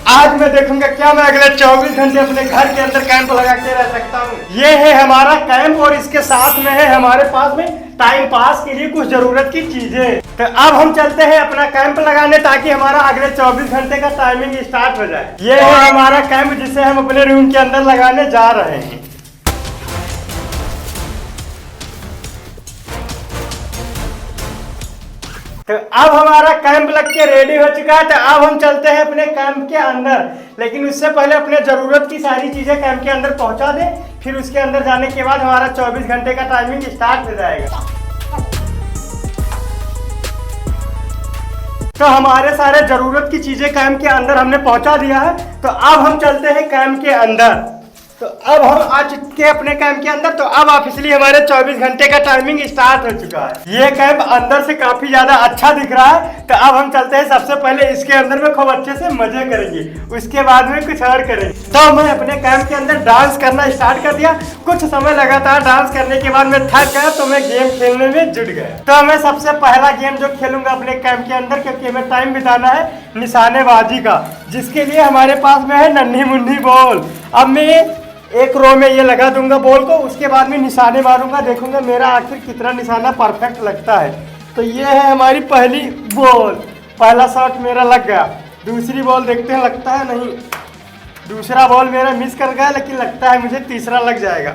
आज मैं देखूंगा क्या मैं अगले 24 घंटे अपने घर के अंदर कैंप लगा के रह सकता हूँ। ये है हमारा कैंप और इसके साथ में है हमारे पास में टाइम पास के लिए कुछ जरूरत की चीजें। तो अब हम चलते हैं अपना कैंप लगाने ताकि हमारा अगले 24 घंटे का टाइमिंग स्टार्ट हो जाए। ये है हमारा कैंप जिसे हम अपने रूम के अंदर लगाने जा रहे हैं। तो अब हमारा कैंप लग के रेडी हो चुका है। तो अब हम चलते हैं अपने कैंप के अंदर, लेकिन उससे पहले अपने जरूरत की सारी चीजें कैंप के अंदर पहुंचा दें। फिर उसके अंदर जाने के बाद हमारा 24 घंटे का टाइमिंग स्टार्ट हो जाएगा। तो हमारे सारे जरूरत की चीजें कैंप के अंदर हमने पहुंचा दिया है। तो अब हम चलते हैं कैंप के अंदर। तो अब हम आ चुके हैं अपने कैंप के अंदर। तो अब ऑफिशियली हमारे 24 घंटे का टाइमिंग स्टार्ट हो चुका है। ये कैंप अंदर से काफी ज्यादा अच्छा दिख रहा है। तो अब हम चलते हैं, सबसे पहले इसके अंदर में खूब अच्छे से मजे करेंगे, उसके बाद में कुछ और करेंगे। तो मैं अपने कैंप के अंदर डांस करना स्टार्ट कर दिया। कुछ समय लगातार डांस करने के बाद मैं थक गया, तो मैं गेम खेलने में जुट गया। तो मैं सबसे पहला गेम जो खेलूंगा अपने कैंप के अंदर, क्योंकि हमें टाइम बिताना है निशानेबाजी का, जिसके लिए हमारे पास में है नन्ही मुन्नी बॉल। अब मैं एक रो में ये लगा दूंगा बॉल को, उसके बाद में निशाने मारूंगा, देखूंगा मेरा आखिर कितना निशाना परफेक्ट लगता है। तो ये है हमारी पहली बॉल, पहला शॉट मेरा लग गया। दूसरी बॉल देखते हैं लगता है नहीं, दूसरा बॉल मेरा मिस कर गया, लेकिन लगता है मुझे तीसरा लग जाएगा।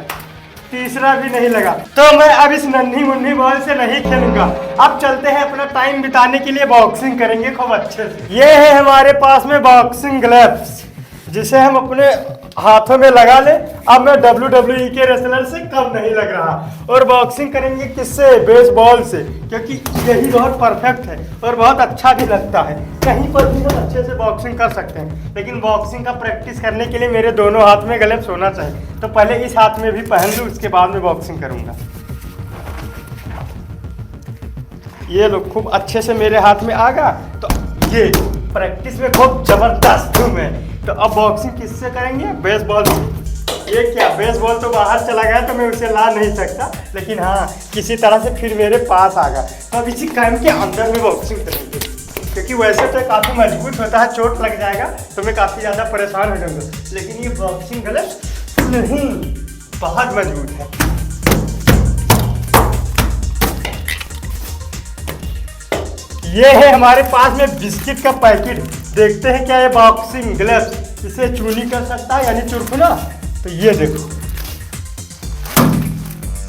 तीसरा भी नहीं लगा। तो मैं अब इस नन्ही मुन्नी बॉल से नहीं खेलूंगा। अब चलते हैं अपना टाइम बिताने के लिए बॉक्सिंग करेंगे खूब अच्छे से। ये है हमारे पास में बॉक्सिंग ग्लव्स, जिसे हम अपने हाथों में लगा ले। अब मैं WWE के रेसलर से कम नहीं लग रहा। और बॉक्सिंग करेंगे किससे? बेसबॉल से, क्योंकि यही बहुत परफेक्ट है और बहुत अच्छा भी लगता है। कहीं पर भी हम अच्छे से बॉक्सिंग कर सकते हैं, लेकिन बॉक्सिंग का प्रैक्टिस करने के लिए मेरे दोनों हाथ में ग्लव्स होना चाहिए। तो पहले इस हाथ में भी पहन लूँ, उसके बाद में बॉक्सिंग करूँगा। ये लोग खूब अच्छे से मेरे हाथ में आ गया। तो ये प्रैक्टिस में खूब जबरदस्त हूँ मैं। तो अब बॉक्सिंग किससे करेंगे? बेसबॉल से। ये क्या, बेसबॉल तो बाहर चला गया तो मैं उसे ला नहीं सकता, लेकिन हाँ किसी तरह से फिर मेरे पास आ गया। तो अब इसी कैंप के अंदर में बॉक्सिंग करेंगे, क्योंकि वैसे तो काफ़ी मजबूत होता है, चोट लग जाएगा तो मैं काफ़ी ज़्यादा परेशान हो जाऊँगा। लेकिन ये बॉक्सिंग ग्लव्स नहीं, बहुत मजबूत है। ये है हमारे पास में बिस्किट का पैकेट। देखते हैं क्या ये बॉक्सिंग ग्लव्स इसे चूनी कर सकता है, यानी चुरखुना। तो ये देखो,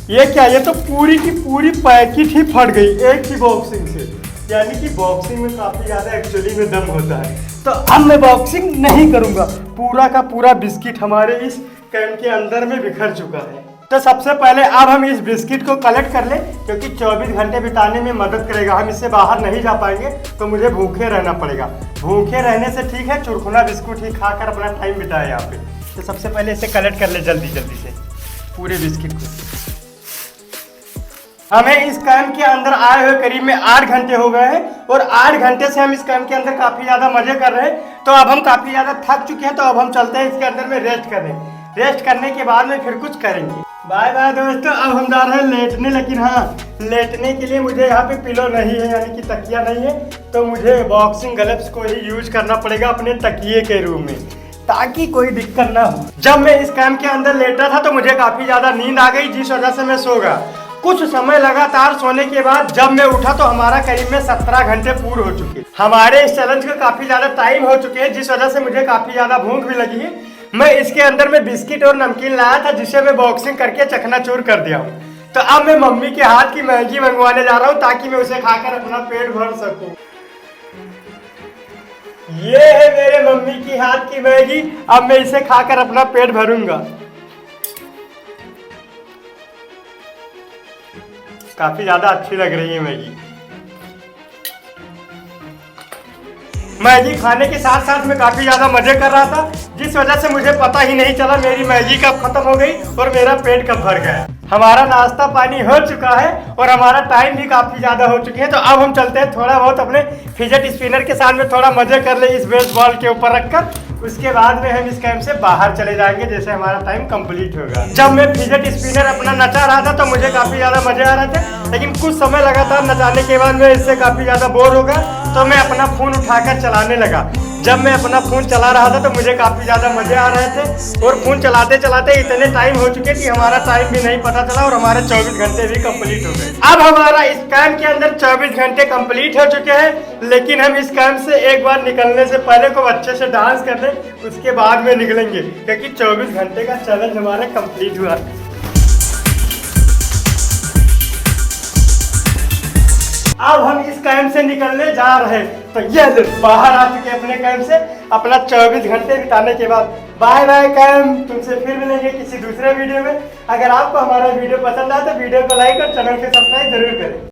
ये क्या, ये तो पूरी की पूरी पैकेट ही फट गई एक ही बॉक्सिंग से। यानी कि बॉक्सिंग में काफी ज्यादा एक्चुअली में दम होता है। तो अब मैं बॉक्सिंग नहीं करूंगा। पूरा का पूरा बिस्किट हमारे इस कैंप के अंदर में बिखर चुका है। तो सबसे पहले अब हम इस बिस्किट को कलेक्ट कर ले, क्योंकि 24 घंटे बिताने में मदद करेगा। हम इससे बाहर नहीं जा पाएंगे, तो मुझे भूखे रहना पड़ेगा। भूखे रहने से ठीक है चुरखुना बिस्कुट ही खाकर अपना टाइम बिताए यहाँ पे। तो सबसे पहले इसे कलेक्ट कर ले जल्दी जल्दी से, पूरे बिस्किट को। हमें इस कैंप के अंदर आए हुए करीब में 8 घंटे हो गए हैं, और 8 घंटे से हम इस कैंप के अंदर काफी ज्यादा मजे कर रहे हैं। तो अब हम काफी ज्यादा थक चुके हैं, तो अब हम चलते हैं इसके अंदर में रेस्ट करने। रेस्ट करने के बाद में फिर कुछ करेंगे। बाय बाय दोस्तों, अब हम जा रहे हैं लेटने। लेकिन हाँ, लेटने के लिए मुझे यहाँ पे पिलो नहीं है, यानी कि तकिया नहीं है। तो मुझे बॉक्सिंग ग्लव्स को ही यूज करना पड़ेगा अपने तकिए के रूम में, ताकि कोई दिक्कत ना हो। जब मैं इस कैंप के अंदर लेटा था तो मुझे काफी ज्यादा नींद आ गई, जिस वजह से मैं सो गया। कुछ समय लगातार सोने के बाद जब मैं उठा तो हमारा करीब में 17 घंटे पूरे हो चुके। हमारे इस चैलेंज को काफी ज्यादा टाइम हो चुके हैं, जिस वजह से मुझे काफी ज्यादा भूख भी लगी है। मैं इसके अंदर में बिस्किट और नमकीन लाया था, जिसे मैं बॉक्सिंग करके चकनाचूर कर दिया हूँ। तो अब मैं मम्मी के हाथ की मैगी मंगवाने जा रहा हूँ, ताकि मैं उसे खाकर अपना पेट भर सकूं। ये है मेरे मम्मी की हाथ की मैगी। अब मैं इसे खाकर अपना पेट भरूंगा। काफी ज्यादा अच्छी लग रही है मैगी। मैगी खाने के साथ साथ मैं काफी ज्यादा मजे कर रहा था, जिस वजह से मुझे पता ही नहीं चला मेरी मैगी कब खत्म हो गई और मेरा पेट कब भर गया। हमारा नाश्ता पानी हो चुका है और हमारा टाइम भी काफी ज्यादा हो चुके हैं। तो अब हम चलते हैं, थोड़ा बहुत अपने फिजेट स्पिनर के साथ में थोड़ा मजे कर ले इस बेसबॉल के ऊपर रखकर। उसके बाद में हम इस कैंप से बाहर चले जाएंगे जैसे हमारा टाइम कंप्लीट होगा। जब मैं फिजेट स्पिनर अपना नचा रहा था तो मुझे काफ़ी ज़्यादा मजे आ रहे थे, लेकिन कुछ समय लगातार नचाने के बाद मैं इससे काफ़ी ज़्यादा बोर हो गया, तो मैं अपना फ़ोन उठाकर चलाने लगा। जब मैं अपना फ़ोन चला रहा था तो मुझे काफ़ी ज़्यादा मज़े आ रहे थे, और फ़ोन चलाते चलाते इतने टाइम हो चुके कि हमारा टाइम भी नहीं पता चला और हमारे 24 घंटे भी कंप्लीट हो गए। अब हमारा इस कैंप के अंदर 24 घंटे कंप्लीट हो चुके हैं, लेकिन हम इस कैंप से एक बार निकलने से पहले को अच्छे से डांस कर लें, उसके बाद में निकलेंगे, क्योंकि 24 घंटे का चैलेंज हमारा कंप्लीट हुआ। अब हम इस कैंप से निकलने जा रहे हैं, तो ये बाहर आ चुके अपने कैंप से अपना 24 घंटे बिताने के बाद। बाय बाय कैंप, तुमसे फिर मिलेंगे किसी दूसरे वीडियो में। अगर आपको हमारा वीडियो पसंद आए तो वीडियो को लाइक और चैनल को सब्सक्राइब जरूर करें।